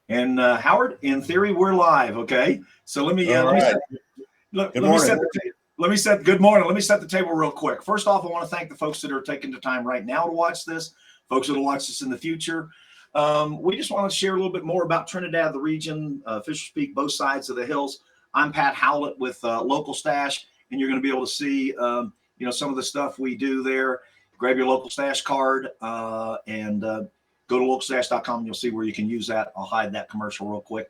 And Howard, in theory, we're live. Okay, so All right. let Good me morning. set the table. Good morning. Let me set the table real quick. First off, I want to thank the folks that are taking the time right now to watch this. Folks that will watch this in the future. We just want to share a little bit more about Trinidad, the region, Fisher Peak, both sides of the hills. I'm Pat Howlett with Local Stash, and you're going to be able to see, some of the stuff we do there. Grab your local stash card and go to localstash.com and you'll see where you can use that. I'll hide that commercial real quick.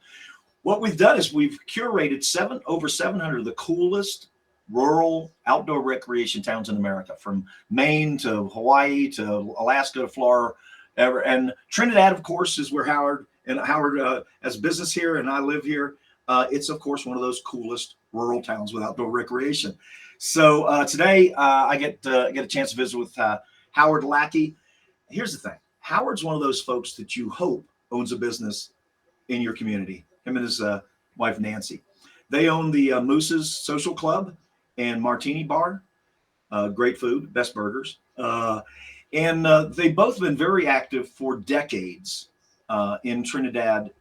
What we've done is we've curated over 700 of the coolest rural outdoor recreation towns in America, from Maine to Hawaii to Alaska to Florida. And Trinidad, of course, is where Howard has business here, and I live here. It's, of course, one of those coolest rural towns with outdoor recreation. So today I get a chance to visit with Howard Lackey. Here's the thing. Howard's one of those folks that you hope owns a business in your community. Him and his wife, Nancy. They own the Moose's Social Club and Martini Bar. Great food, best burgers. And they've both been very active for decades in Trinidad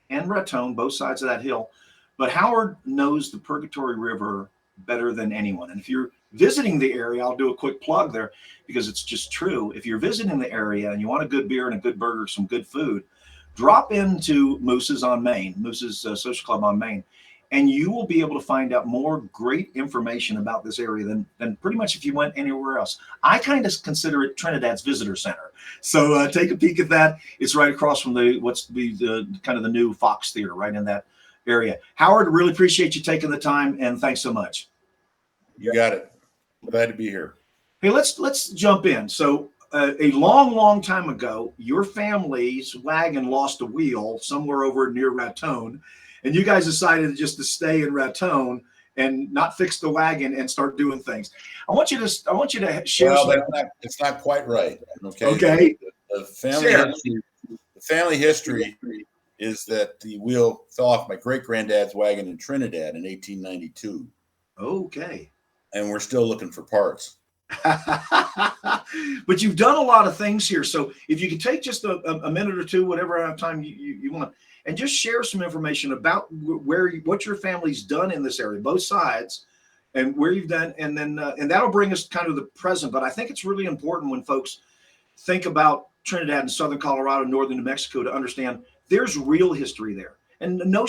and Raton, both sides of that hill. But Howard knows the Purgatoire River better than anyone. And if you're visiting the area, I'll do a quick plug there because it's just true. If you're visiting the area and you want a good beer and a good burger, some good food, drop into Moose's on Main, Moose's Social Club on Main, and you will be able to find out more great information about this area than pretty much if you went anywhere else. I kind of consider it Trinidad's visitor center. So take a peek at that. It's right across from the kind of the new Fox Theater, right in that area. Howard, really appreciate you taking the time, and thanks so much. You got it. Glad to be here. Hey, let's jump in. So a long time ago, your family's wagon lost a wheel somewhere over near Raton, and you guys decided just to stay in Raton and not fix the wagon and start doing things. I want you to share. Well, it's not quite right. Okay. Okay. The family history is that the wheel fell off my great-granddad's wagon in Trinidad in 1892. Okay. And we're still looking for parts. But you've done a lot of things here. So if you could take just a minute or two, whatever amount of time you want, and just share some information about what your family's done in this area, both sides, and where you've done, and then and that'll bring us kind of the present. But I think it's really important when folks think about Trinidad and southern Colorado, northern New Mexico, to understand there's real history there. And no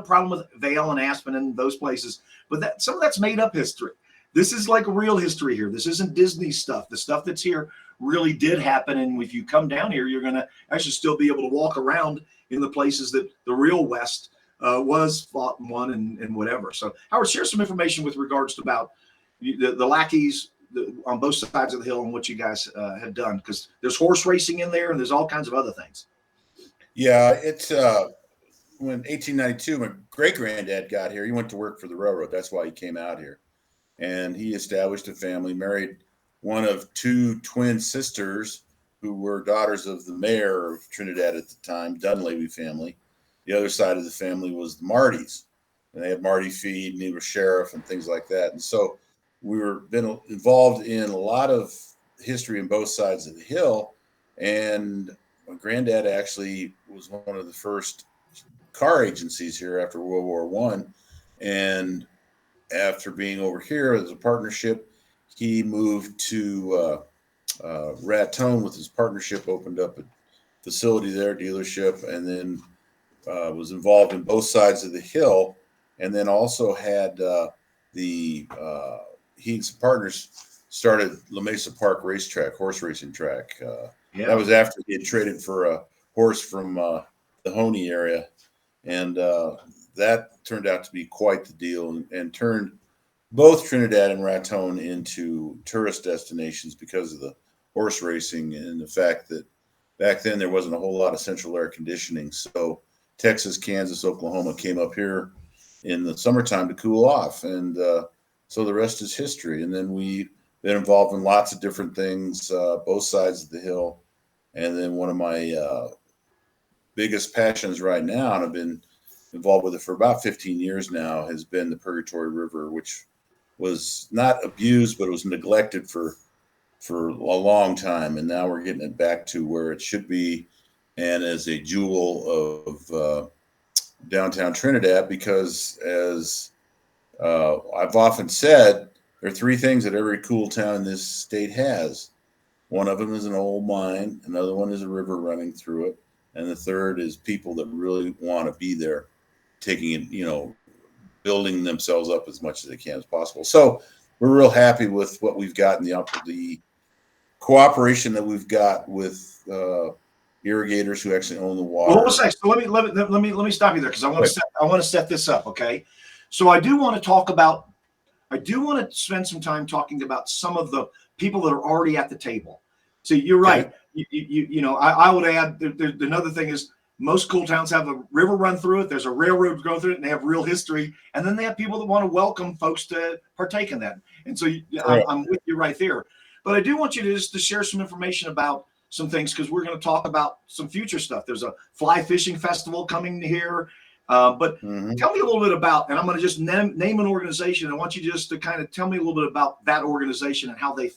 problem with Vail and Aspen and those places, but some of that's made up history. This is like real history here. This isn't Disney stuff. The stuff that's here really did happen. And if you come down here, you're going to actually still be able to walk around in the places that the real West was fought and won and whatever. So Howard, share some information with regards to about the Lackeys on both sides of the hill and what you guys have done, because there's horse racing in there and there's all kinds of other things. Yeah, it's when 1892, my great-granddad got here. He went to work for the railroad. That's why he came out here. And he established a family, married one of two twin sisters who were daughters of the mayor of Trinidad at the time, Dunleavy family. The other side of the family was the Martys. And they had Marty feed, and he was sheriff and things like that. And so been involved in a lot of history on both sides of the hill. And my granddad actually was one of the first car agencies here after World War I. And after being over here as a partnership, he moved to Raton with his partnership, opened up a facility there, dealership, and then was involved in both sides of the hill. And then also had he and some partners started La Mesa Park Racetrack, horse racing track. That was after he had traded for a horse from the Honey area. And that turned out to be quite the deal and turned both Trinidad and Raton into tourist destinations because of the horse racing and the fact that back then there wasn't a whole lot of central air conditioning. So Texas, Kansas, Oklahoma came up here in the summertime to cool off. And so the rest is history. And then we've been involved in lots of different things, both sides of the hill. And then one of my biggest passions right now, and I've been involved with it for about 15 years now, has been the Purgatoire River, which was not abused, but it was neglected for a long time. And now we're getting it back to where it should be. and as a jewel of downtown Trinidad, because as I've often said, there are three things that every cool town in this state has. One of them is an old mine, another one is a river running through it, and the third is people that really want to be there, taking it, building themselves up as much as they can as possible. So we're real happy with what we've got in the cooperation that we've got with irrigators who actually own the water. Well, hold on a second. So let me stop you there because I want to set this up. Okay, so I do want to spend some time talking about some of the people that are already at the table. So you're right. Okay. I would add another thing is most cool towns have a river run through it. There's a railroad go through it, and they have real history. And then they have people that want to welcome folks to partake in that. And so I'm with you right there. But I do want you to share some information about some things because we're going to talk about some future stuff. There's a fly fishing festival coming here. But tell me a little bit about, and I'm going to just name an organization. I want you just to kind of tell me a little bit about that organization and how they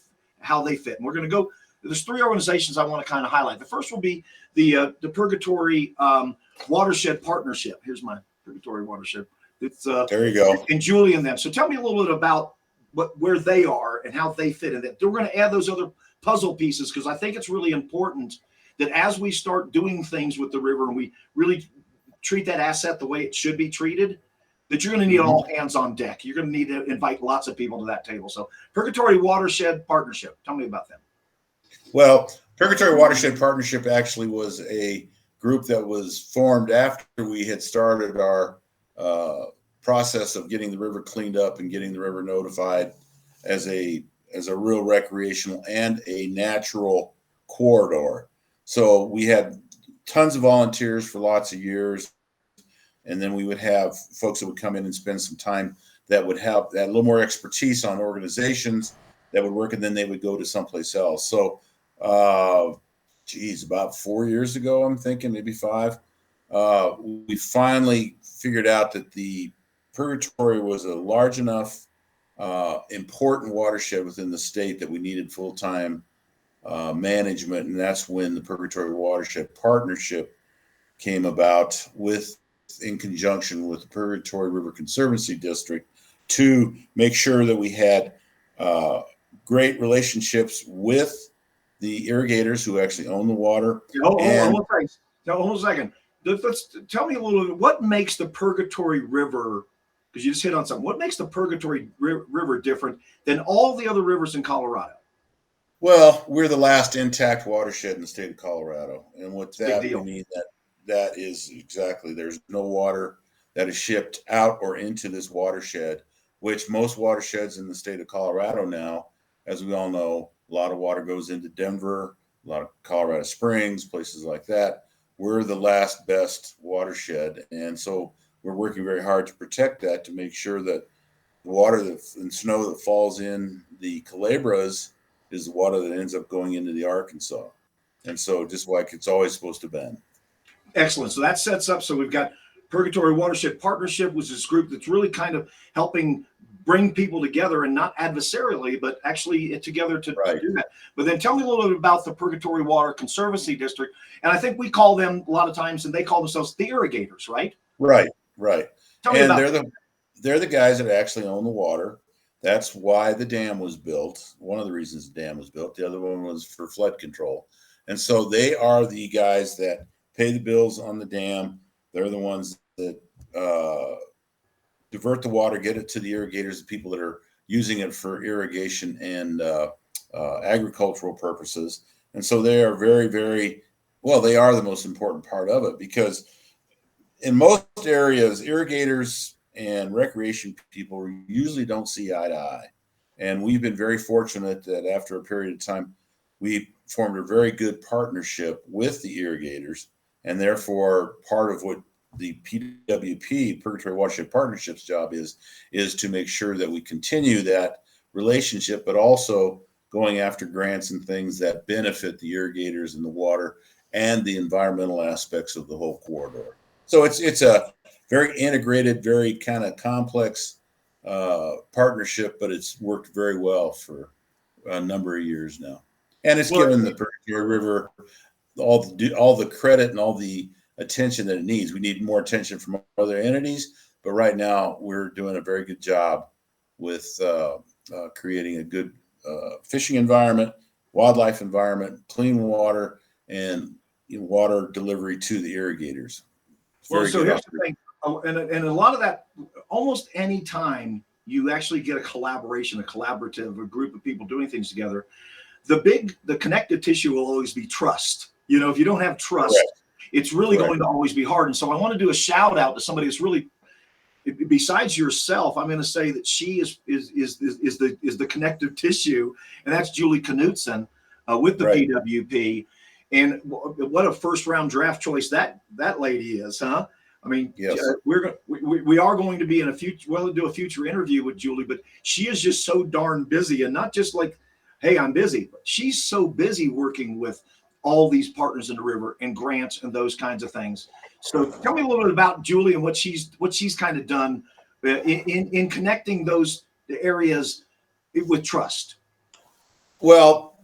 fit. And we're going to go. There's three organizations I want to kind of highlight. The first will be the Purgatoire Watershed Partnership. Here's my Purgatoire Watershed. It's there you go. And Julie and them. So tell me a little bit about where they are and how they fit in it. We're going to add those other puzzle pieces because I think it's really important that as we start doing things with the river and we really treat that asset the way it should be treated, that you're going to need all hands on deck. You're going to need to invite lots of people to that table. So Purgatoire Watershed Partnership. Tell me about them. Well, Purgatoire Watershed Partnership actually was a group that was formed after we had started our process of getting the river cleaned up and getting the river notified as a real recreational and a natural corridor. So we had tons of volunteers for lots of years. And then we would have folks that would come in and spend some time that would have that little more expertise on organizations that would work. And then they would go to someplace else. So, about 4 years ago, I'm thinking maybe 5, we finally figured out that the Purgatoire was a large enough, important watershed within the state that we needed full-time management. And that's when the Purgatoire Watershed Partnership came about in conjunction with the Purgatoire River Conservancy District to make sure that we had great relationships with the irrigators who actually own the water. Hold on a second. Let's tell me a little bit. What makes the Purgatoire River, because you just hit on something, what makes the Purgatoire River different than all the other rivers in Colorado? Well, we're the last intact watershed in the state of Colorado. And with that, we mean that is exactly, there's no water that is shipped out or into this watershed, which most watersheds in the state of Colorado now, as we all know, a lot of water goes into Denver, a lot of Colorado Springs, places like that. We're the last best watershed. And so we're working very hard to protect that, to make sure that the water and snow that falls in the Calabras is the water that ends up going into the Arkansas. And so just like it's always supposed to be. Excellent. So that sets up. So we've got Purgatoire Watershed Partnership, which is this group that's really kind of helping bring people together and not adversarially, but actually together to do that. But then tell me a little bit about the Purgatoire Water Conservancy District. And I think we call them a lot of times, and they call themselves the Irrigators, right? Right. Tell me about they're the guys that actually own the water. That's why the dam was built. One of the reasons the dam was built. The other one was for flood control. And so they are the guys that pay the bills on the dam. They're the ones that divert the water, get it to the irrigators, the people that are using it for irrigation and agricultural purposes. And so they are very, very, they are the most important part of it, because in most areas, irrigators and recreation people usually don't see eye to eye. And we've been very fortunate that after a period of time, we formed a very good partnership with the irrigators. And therefore, part of what the PWP, Purgatoire Watershed Partnership's job is to make sure that we continue that relationship, but also going after grants and things that benefit the irrigators and the water and the environmental aspects of the whole corridor. So it's a very integrated, very kind of complex partnership, but it's worked very well for a number of years now. And it's given the Purgatoire River all the credit and all the attention that it needs. We need more attention from other entities, but right now we're doing a very good job with creating a good fishing environment, wildlife environment, clean water, and water delivery to the irrigators. It's Well, very so good. here's the thing, and a lot of that, almost any time you actually get a collaboration, a collaborative, a group of people doing things together, the connective tissue will always be trust. If you don't have trust, Correct. it's really Correct. going to always be hard. And so I want to do a shout out to somebody that's really, besides yourself, I'm going to say that she is the connective tissue, and that's Julie Knutson with the Right. PWP. And what a first round draft choice that lady is, huh? I mean, Yes. we are going to be in a future. We'll do a future interview with Julie, but she is just so darn busy, and not just like, hey, I'm busy, but she's so busy working with all these partners in the river and grants and those kinds of things. So tell me a little bit about Julie and what she's kind of done in connecting those areas with trust. Well,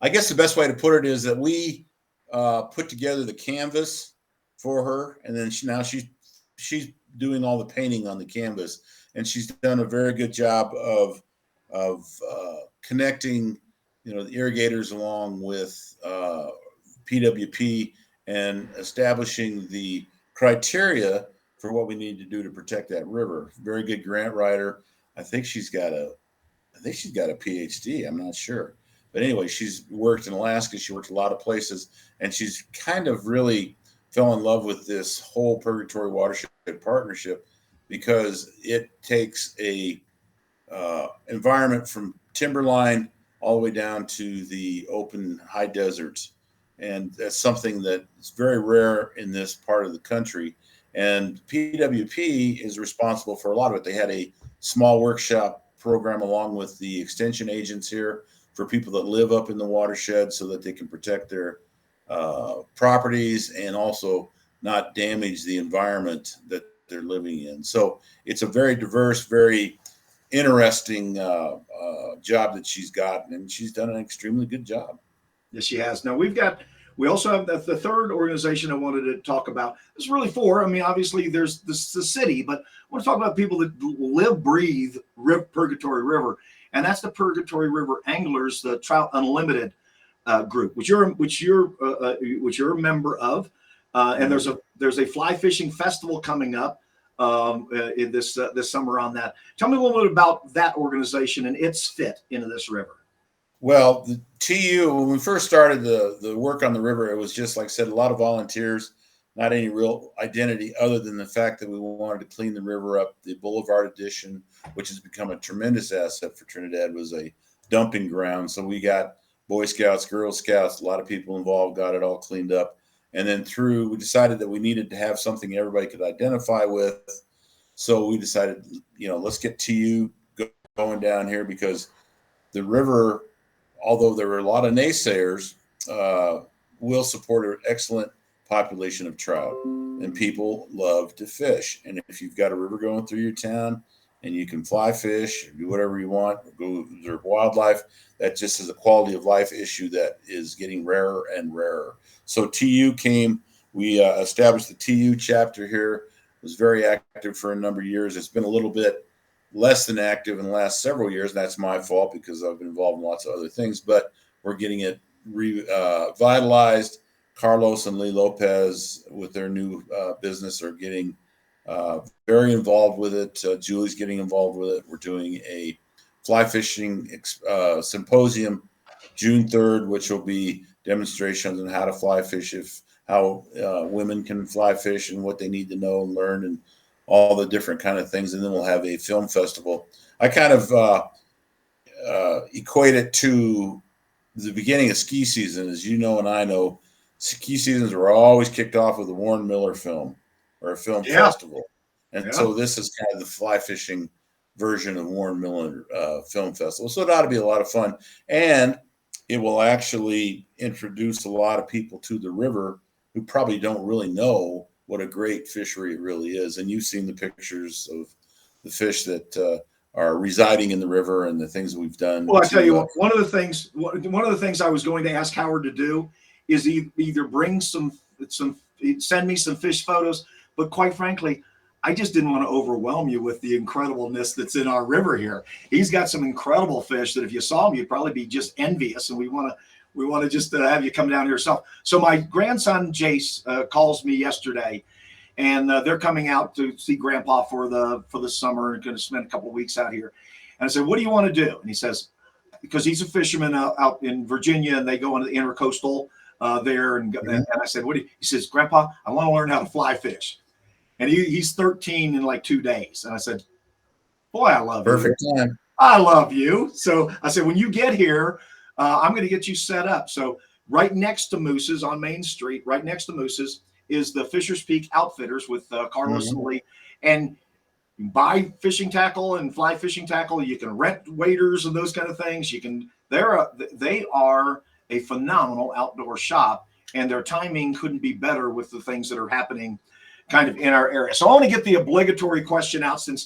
I guess the best way to put it is that we put together the canvas for her, and then she's doing all the painting on the canvas, and she's done a very good job of connecting, the irrigators along with PWP and establishing the criteria for what we need to do to protect that river. Very good grant writer. I think she's got a PhD. I'm not sure. But anyway, she's worked in Alaska. She worked a lot of places, and she's kind of really fell in love with this whole Purgatoire Watershed partnership because it takes a environment from timberline all the way down to the open high deserts. And that's something that is very rare in this part of the country. And PWP is responsible for a lot of it. They had a small workshop program along with the extension agents here for people that live up in the watershed so that they can protect their properties and also not damage the environment that they're living in. So it's a very diverse, very interesting job that she's gotten, and she's done an extremely good job. Yes, she has. Now we also have the third organization I wanted to talk about. There's really four. I mean, obviously there's the city, but I want to talk about people that live, breathe Purgatoire River, and that's the Purgatoire River Anglers, the Trout Unlimited group, which you're a member of. And there's a fly fishing festival coming up in this summer on that. Tell me a little bit about that organization and its fit into this river. Well, the TU, when we first started the work on the river, it was just, like I said, a lot of volunteers, not any real identity other than the fact that we wanted to clean the river up. The Boulevard Edition, which has become a tremendous asset for Trinidad, was a dumping ground. So we got Boy Scouts, Girl Scouts, a lot of people involved, got it all cleaned up. And then we decided that we needed to have something everybody could identify with. So we decided, let's get TU going down here because the river, although there were a lot of naysayers, will support an excellent population of trout, and people love to fish. And if you've got a river going through your town and you can fly fish, do whatever you want, go observe wildlife, that just is a quality of life issue that is getting rarer and rarer. So TU came, we established the TU chapter here, it was very active for a number of years. It's been a little bit less than active in the last several years, and that's my fault because I've been involved in lots of other things, but we're getting it revitalized. Carlos and Lee Lopez with their new business are getting very involved with it. Julie's getting involved with it. We're doing a fly fishing symposium June 3rd, which will be demonstrations on how to fly fish, how women can fly fish and what they need to know and learn and all the different kind of things. And then we'll have a film festival. I kind of equate it to the beginning of ski season. As you know and I know, ski seasons were always kicked off with a Warren Miller film or a film festival. And so this is kind of the fly fishing version of Warren Miller Film Festival. So it ought to be a lot of fun. And it will actually introduce a lot of people to the river who probably don't really know what a great fishery it really is. And you've seen the pictures of the fish that are residing in the river and the things that we've done. Well, I tell you what, one of the things I was going to ask Howard to do is either bring send me some fish photos, but quite frankly, I just didn't want to overwhelm you with the incredibleness that's in our river here. He's got some incredible fish that if you saw him, you'd probably be just envious. And we want to just have you come down here yourself. So my grandson Jace calls me yesterday, and they're coming out to see Grandpa for the summer and going to spend a couple of weeks out here. And I said, "What do you want to do?" And he says, because he's a fisherman out in Virginia, and they go into the intercoastal there. And I said, "What do you?" He says, "Grandpa, I want to learn how to fly fish." And he's 13 in like 2 days. And I said, "Boy, I love you. Perfect time. I love you." So I said, when you get here, I'm going to get you set up. So right next to Moose's on Main Street, right next to Moose's is the Fisher's Peak Outfitters with Carlos and Lee. And you can buy fishing tackle and fly fishing tackle. You can rent waders and those kind of things. They are a phenomenal outdoor shop, and their timing couldn't be better with the things that are happening kind of in our area. So I want to get the obligatory question out and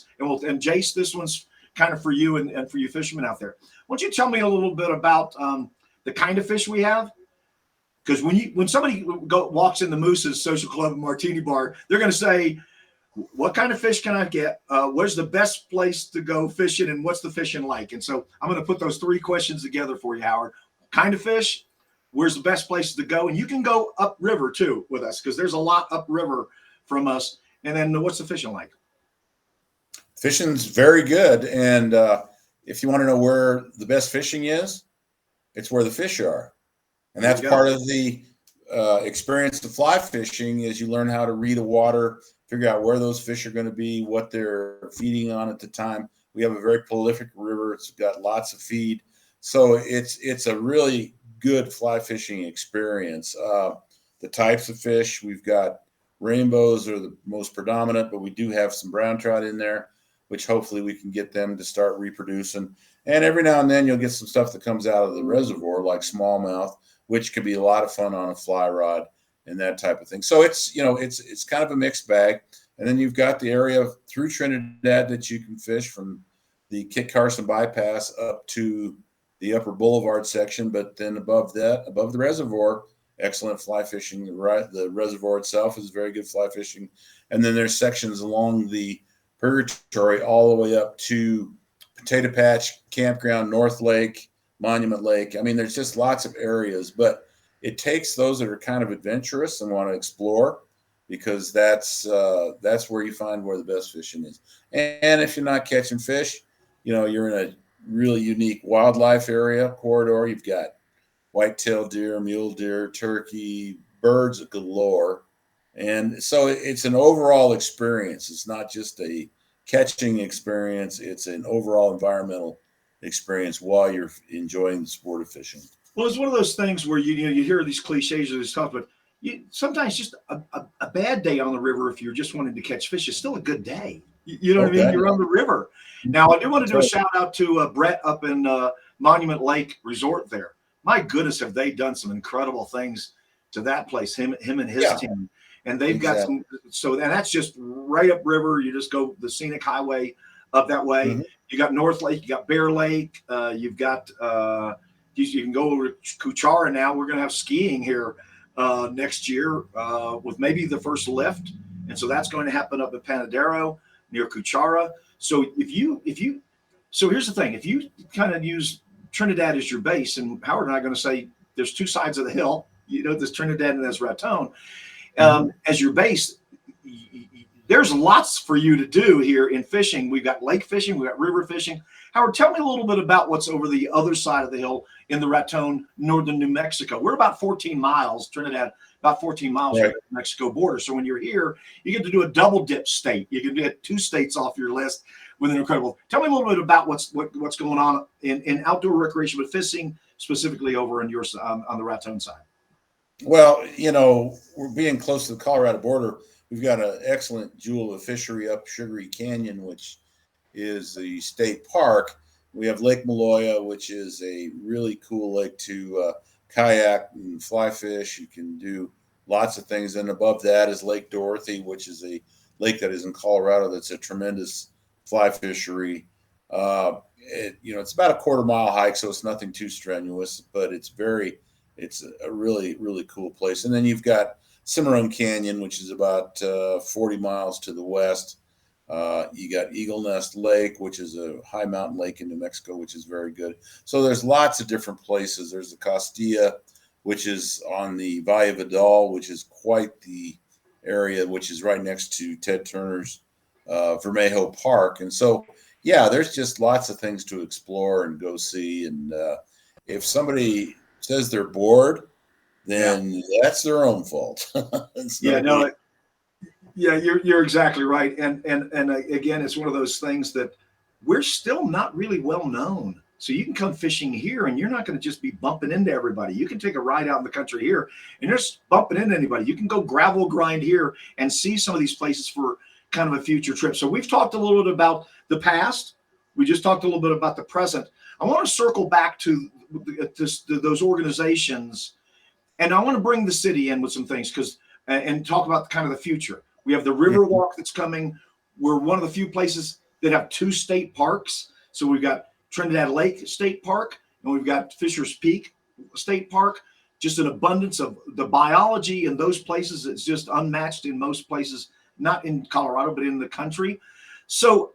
Jace, this one's kind of for you and for you fishermen out there. Why don't you tell me a little bit about the kind of fish we have? Because when somebody walks in the Moose's Social Club and Martini Bar, they're going to say, "What kind of fish can I get? Where's the best place to go fishing, and what's the fishing like?" And so I'm going to put those 3 questions together for you, Howard. Kind of fish, where's the best places to go? And you can go upriver too with us, because there's a lot upriver from us. And then what's the fishing like? Fishing's very good. And if you want to know where the best fishing is, it's where the fish are. And that's part of the experience to fly fishing, is you learn how to read the water, figure out where those fish are going to be, what they're feeding on at the time. We have a very prolific river. It's got lots of feed. So it's a really good fly fishing experience. The types of fish, we've got rainbows are the most predominant, but we do have some brown trout in there, which hopefully we can get them to start reproducing. And every now and then you'll get some stuff that comes out of the reservoir, like smallmouth, which can be a lot of fun on a fly rod and that type of thing. So it's kind of a mixed bag. And then you've got the area through Trinidad that you can fish from the Kit Carson bypass up to the upper boulevard section. But then above the reservoir, excellent fly fishing. The reservoir itself is very good fly fishing. And then there's sections along the Purgatoire all the way up to Potato Patch, Campground, North Lake, Monument Lake. I mean, there's just lots of areas, but it takes those that are kind of adventurous and want to explore, because that's where you find where the best fishing is. And if you're not catching fish, you're in a really unique wildlife area corridor. You've got white-tailed deer, mule deer, turkey, birds galore. And so it's an overall experience. It's not just a catching experience. It's an overall environmental experience while you're enjoying the sport of fishing. Well, it's one of those things where you hear these cliches or this stuff, but sometimes just a bad day on the river, if you're just wanting to catch fish, is still a good day. You know what I mean? You're on the river. Now, I do want to do a shout out to Brett up in Monument Lake Resort there. My goodness, have they done some incredible things to that place, him and his team. And they've got some, and that's just right up river. You just go the scenic highway up that way. Mm-hmm. You got North Lake, you got Bear Lake, you've got, you can go over to Kuchara now. We're going to have skiing here next year with maybe the first lift. And so that's going to happen up at Panadero near Kuchara. So so here's the thing, if you kind of use Trinidad as your base, and Howard and I are going to say there's 2 sides of the hill, there's Trinidad and there's Raton. As your base, there's lots for you to do here in fishing. We've got lake fishing, we've got river fishing. Howard, tell me a little bit about what's over the other side of the hill in the Raton, northern New Mexico. We're about 14 miles, Trinidad, about 14 miles from the Mexico border. So when you're here, you get to do a double dip state. You can get 2 states off your list with an incredible. Tell me a little bit about what's going on in outdoor recreation with fishing, specifically over on on the Raton side. Well, we're being close to the Colorado border. We've got an excellent jewel of fishery up Sugary Canyon, which is the state park. We have Lake Maloya, which is a really cool lake to kayak and fly fish. You can do lots of things. And above that is Lake Dorothy, which is a lake that is in Colorado. That's a tremendous fly fishery. It's about a 1/4 mile hike, so it's nothing too strenuous, but it's very It's a really, really cool place. And then you've got Cimarron Canyon, which is about 40 miles to the west. You got Eagle Nest Lake, which is a high mountain lake in New Mexico, which is very good. So there's lots of different places. There's the Costilla, which is on the Valle Vidal, which is quite the area, which is right next to Ted Turner's Vermejo Park. And so, yeah, there's just lots of things to explore and go see. And if somebody says they're bored, then that's their own fault. Yeah, no, yeah, you're exactly right. And again, it's one of those things that we're still not really well known. So you can come fishing here and you're not going to just be bumping into everybody. You can take a ride out in the country here and you're just bumping into anybody. You can go gravel grind here and see some of these places for kind of a future trip. So we've talked a little bit about the past. We just talked a little bit about the present. I want to circle back to those organizations, and I want to bring the city in with some things and talk about kind of the future. We have the riverwalk that's coming. We're one of the few places that have 2 state parks. So we've got Trinidad Lake State Park and we've got Fisher's Peak State Park. Just an abundance of the biology in those places. It's just unmatched in most places, not in Colorado, but in the country. So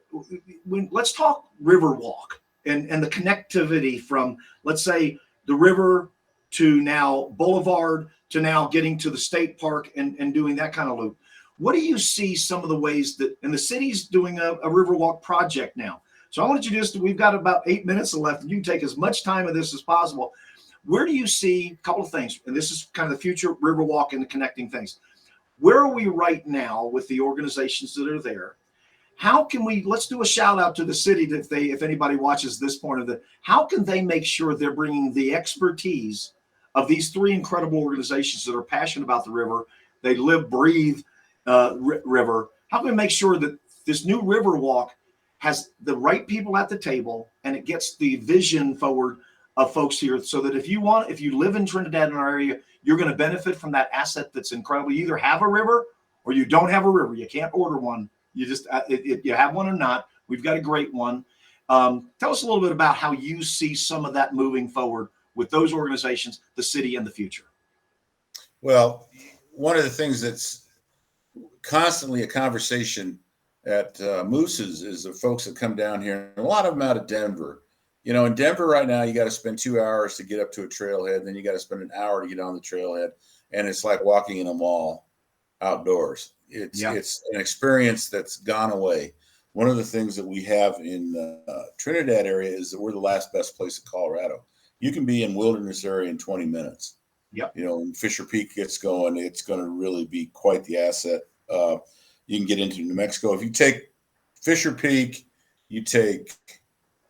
let's talk Riverwalk and the connectivity from, let's say, the river to now Boulevard to now getting to the state park and doing that kind of loop. What do you see some of the ways that, and the city's doing a Riverwalk project now. So I want you to we've got about 8 minutes left, and you can take as much time of this as possible. Where do you see a couple of things, and this is kind of the future Riverwalk and the connecting things. Where are we right now with the organizations that are there? How can let's do a shout out to the city that if anybody watches this point of how can they make sure they're bringing the expertise of these 3 incredible organizations that are passionate about the river? They live, breathe river. How can we make sure that this new Riverwalk has the right people at the table and it gets the vision forward of folks here, so that if you live in Trinidad in our area, you're going to benefit from that asset that's incredible. You either have a river or you don't have a river. You can't order one. You just if you have one or not. We've got a great one. Tell us a little bit about how you see some of that moving forward with those organizations, the city, and the future. Well, one of the things that's constantly a conversation at Moose's is the folks that come down here, and a lot of them out of Denver. You know, in Denver right now, you got to spend 2 hours to get up to a trailhead. Then you got to spend an hour to get on the trailhead. And it's like walking in a mall outdoors. It's an experience that's gone away. One of the things that we have in Trinidad area is that we're the last best place in Colorado. You can be in wilderness area in 20 minutes. Yep. You know, when Fisher Peak gets going, it's going to really be quite the asset. You can get into New Mexico. If you take Fisher Peak, you take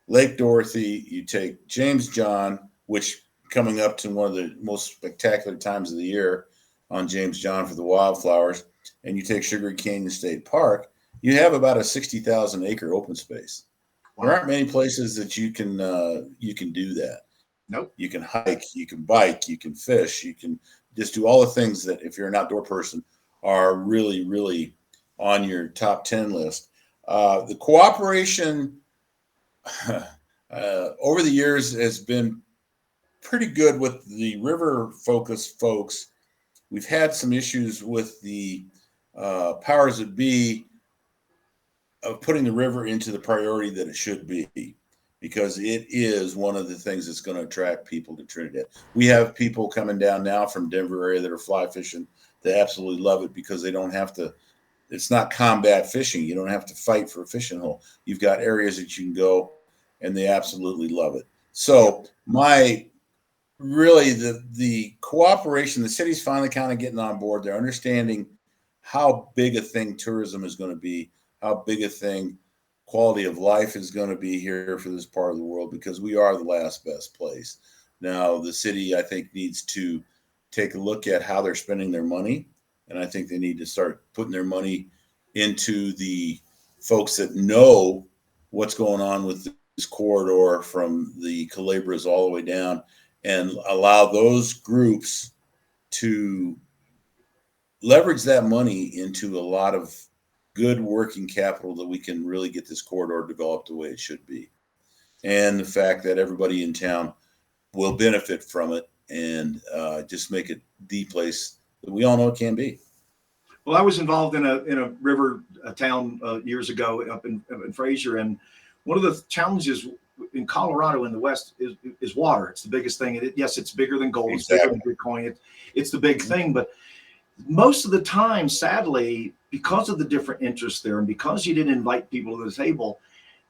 Lake Dorothy, you take James John, which coming up to one of the most spectacular times of the year on James John for the wildflowers, and you take Sugar Canyon State Park, you have about a 60,000 acre open space. Wow. There aren't many places that you can do that. Nope. You can hike, you can bike, you can fish, you can just do all the things that, if you're an outdoor person, are really, really on your top 10 list. The cooperation over the years has been pretty good with the river focused folks. We've had some issues with the powers that be of putting the river into the priority that it should be, because it is one of the things that's going to attract people to Trinidad. We have people coming down now from Denver area that are fly fishing. They absolutely love it because they don't have to, it's not combat fishing. You don't have to fight for a fishing hole. You've got areas that you can go, and they absolutely love it. So the cooperation, the city's finally kind of getting on board. They're understanding how big a thing tourism is going to be, how big a thing quality of life is going to be here for this part of the world, because we are the last best place. Now, the city, I think, needs to take a look at how they're spending their money. And I think they need to start putting their money into the folks that know what's going on with this corridor from the Calabres all the way down, and allow those groups to leverage that money into a lot of good working capital that we can really get this corridor developed the way it should be. And the fact that everybody in town will benefit from it and just make it the place that we all know it can be. Well, I was involved in a river town years ago up in Fraser, and one of the challenges in Colorado in the West is water. It's the biggest thing. Yes, it's bigger than gold. It's bigger than Bitcoin. It's the big thing. But most of the time, sadly, because of the different interests there, and because you didn't invite people to the table,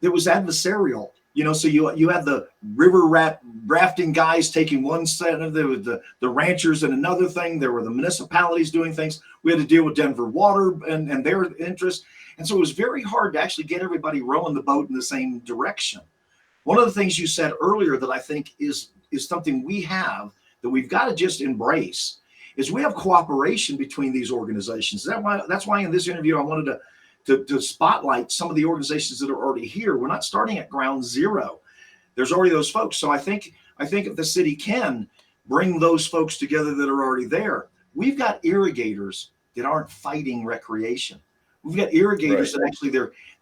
there was adversarial. So you had the river rafting guys taking one set of the ranchers and another thing. There were the municipalities doing things. We had to deal with Denver Water and their interests. And so it was very hard to actually get everybody rowing the boat in the same direction. One of the things you said earlier that I think is something we have that we've got to just embrace is we have cooperation between these organizations. That's why in this interview I wanted to spotlight some of the organizations that are already here. We're not starting at ground zero. There's already those folks. So I think if the city can bring those folks together that are already there, we've got irrigators that aren't fighting recreation. We've got irrigators that actually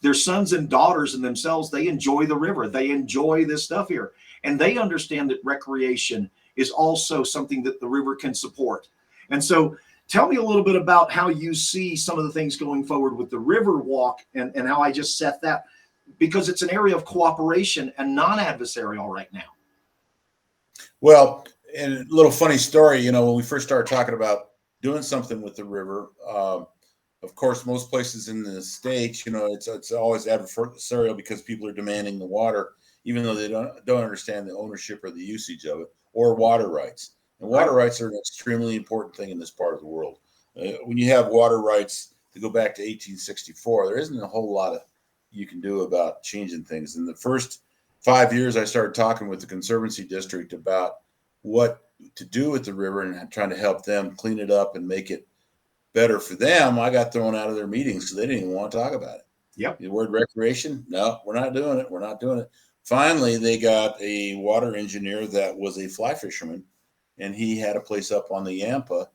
their sons and daughters and themselves, they enjoy the river. They enjoy this stuff here. And they understand that recreation is also something that the river can support. And so tell me a little bit about how you see some of the things going forward with the river walk and how I just set that, because it's an area of cooperation and non-adversarial right now. Well, and a little funny story, when we first started talking about doing something with the river, of course, most places in the States, it's always adversarial because people are demanding the water, even though they don't understand the ownership or the usage of it or water rights. And water rights are an extremely important thing in this part of the world. When you have water rights to go back to 1864, there isn't a whole lot of you can do about changing things. In the first 5 years, I started talking with the Conservancy district about what to do with the river and trying to help them clean it up and make it better for them. I got thrown out of their meetings because they didn't even want to talk about it. Yep. The word recreation, no, we're not doing it. We're not doing it. Finally, they got a water engineer that was a fly fisherman, and he had a place up on the Yampa,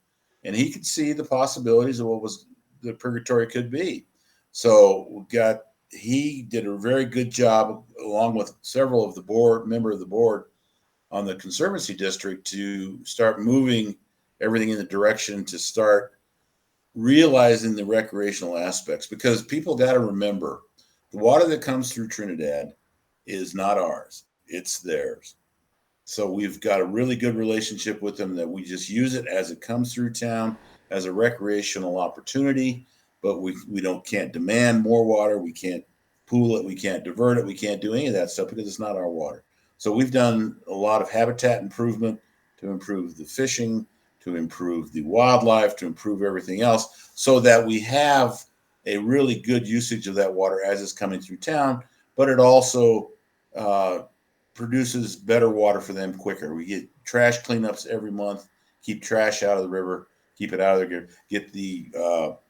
and he could see the possibilities of what was the Purgatory could be. So he did a very good job, along with several of the member of the board on the Conservancy district, to start moving everything in the direction to start realizing the recreational aspects, because people got to remember the water that comes through Trinidad is not ours, it's theirs. So we've got a really good relationship with them that we just use it as it comes through town as a recreational opportunity, but we can't demand more water. We can't pool it. We can't divert it. We can't do any of that stuff because it's not our water. So we've done a lot of habitat improvement to improve the fishing, to improve the wildlife, to improve everything else, so that we have a really good usage of that water as it's coming through town, but it also produces better water for them quicker. We get trash cleanups every month, keep trash out of the river, keep it out of there, get the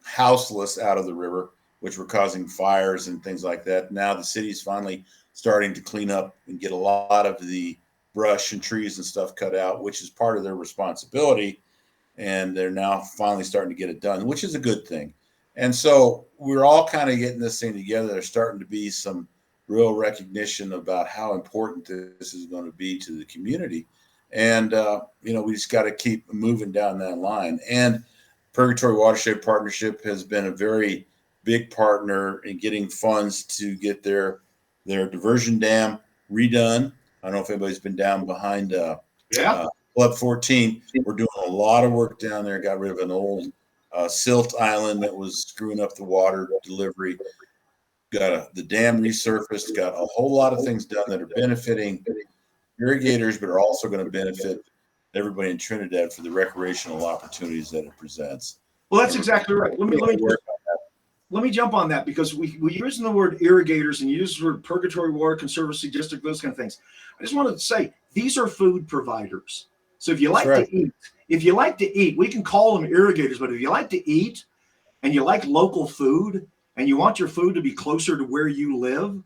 houseless out of the river, which were causing fires and things like that. Now the city's finally starting to clean up and get a lot of the brush and trees and stuff cut out, which is part of their responsibility. And they're now finally starting to get it done, which is a good thing. And so we're all kind of getting this thing together. There's starting to be some real recognition about how important this is going to be to the community. And, we just got to keep moving down that line. And Purgatoire Watershed Partnership has been a very big partner in getting funds to get their diversion dam redone. I don't know if anybody's been down behind Club 14. We're doing a lot of work down there. Got rid of an old silt island that was screwing up the water delivery. Got the dam resurfaced. Got a whole lot of things done that are benefiting irrigators, but are also going to benefit everybody in Trinidad for the recreational opportunities that it presents. Well, that's exactly right. Let me jump on that, because we use the word irrigators and use the word Purgatory Water Conservancy District, those kind of things. I just wanted to say these are food providers. So if you like to eat, we can call them irrigators, but if you like to eat and you like local food and you want your food to be closer to where you live,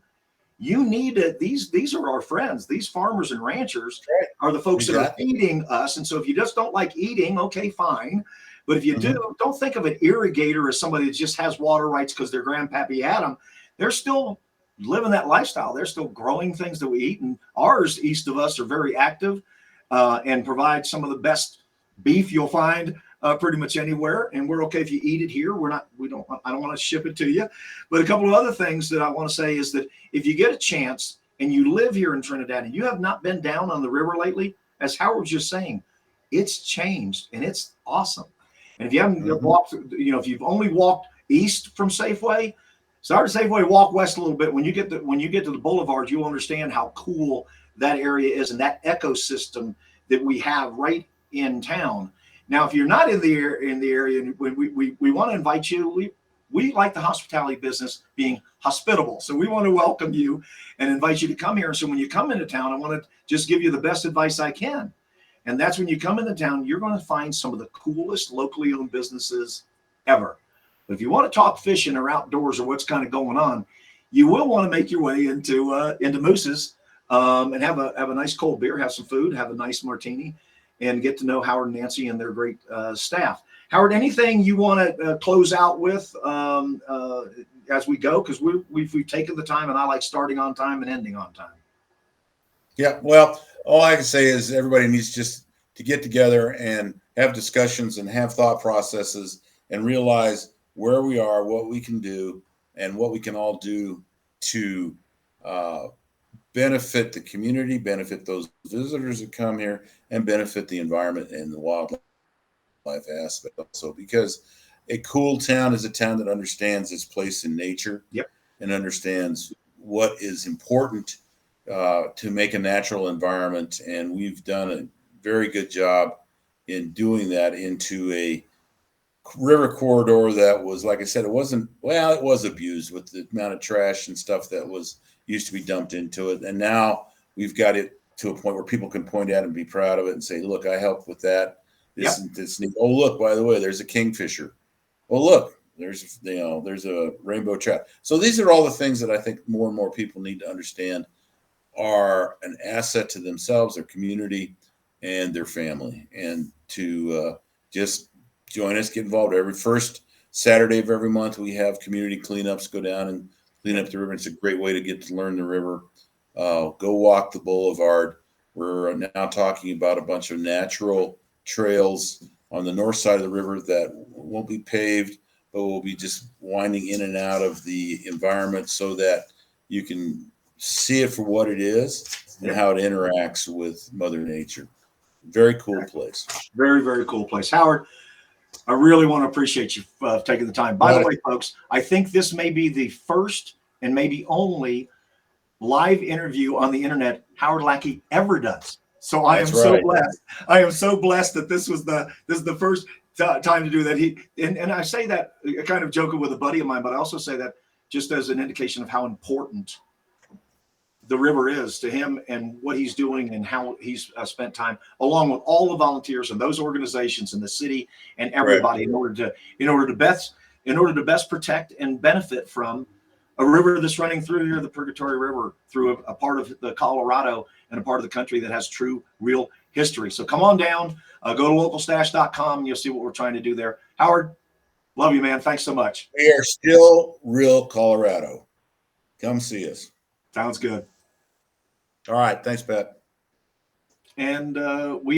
you need it. These are our friends. These farmers and ranchers are the folks that are feeding us. And so if you just don't like eating, okay, fine. But if you do, don't think of an irrigator as somebody that just has water rights because their grandpappy had them. They're still living that lifestyle. They're still growing things that we eat. And ours east of us are very active. and provide some of the best beef you'll find pretty much anywhere. And we're okay if you eat it here. I don't want to ship it to you. But a couple of other things that I want to say is that if you get a chance and you live here in Trinidad and you have not been down on the river lately, as Howard was just saying, it's changed and it's awesome. And if you haven't walked, if you've only walked east from Safeway, start at Safeway, walk west a little bit. When you get to the boulevard, you'll understand how cool that area is and that ecosystem that we have right in town. Now, if you're not in the area, we want to invite you. We like the hospitality business being hospitable. So we want to welcome you and invite you to come here. And so when you come into town, I want to just give you the best advice I can. And that's when you come into town, you're going to find some of the coolest locally owned businesses ever. But if you want to talk fishing or outdoors or what's kind of going on, you will want to make your way into Moose's and have a nice cold beer, have some food, have a nice martini, and get to know Howard and Nancy and their great staff. Howard, anything you want to close out with as we go? Because we've taken the time, and I like starting on time and ending on time. Yeah, well, all I can say is everybody needs just to get together and have discussions and have thought processes and realize where we are, what we can do, and what we can all do to benefit the community, benefit those visitors that come here, and benefit the environment and the wildlife aspect also. Because a cool town is a town that understands its place in nature. Yep. And understands what is important to make a natural environment. And we've done a very good job in doing that into a river corridor that was, like I said, it was abused with the amount of trash and stuff that used to be dumped into it. And now we've got it to a point where people can point at it and be proud of it and say, look, I helped with that. This neat. Oh, look, by the way, there's a kingfisher. Oh, look, there's a rainbow trout. So these are all the things that I think more and more people need to understand are an asset to themselves, their community, and their family. And to just join us, get involved. Every first Saturday of every month, we have community cleanups, go down and clean up the river. It's a great way to get to learn the river. Go walk the boulevard. We're now talking about a bunch of natural trails on the north side of the river that won't be paved, but will be just winding in and out of the environment so that you can see it for what it is and how it interacts with Mother Nature. Very cool place. Very, very cool place. Howard, I really want to appreciate you taking the time. By the way, folks, I think this may be the first and maybe only live interview on the internet Howard Lackey ever does. So I am so blessed. I am so blessed that this is the first time to do that. And I say that kind of joking with a buddy of mine, but I also say that just as an indication of how important the river is to him and what he's doing and how he's spent time along with all the volunteers and those organizations in the city and everybody in order to best protect and benefit from a river that's running through here, the Purgatoire River, through a part of the Colorado and a part of the country that has true, real history. So come on down, go to localstash.com, and you'll see what we're trying to do there. Howard, love you, man. Thanks so much. We are still real Colorado. Come see us. Sounds good. All right. Thanks, Pat. And we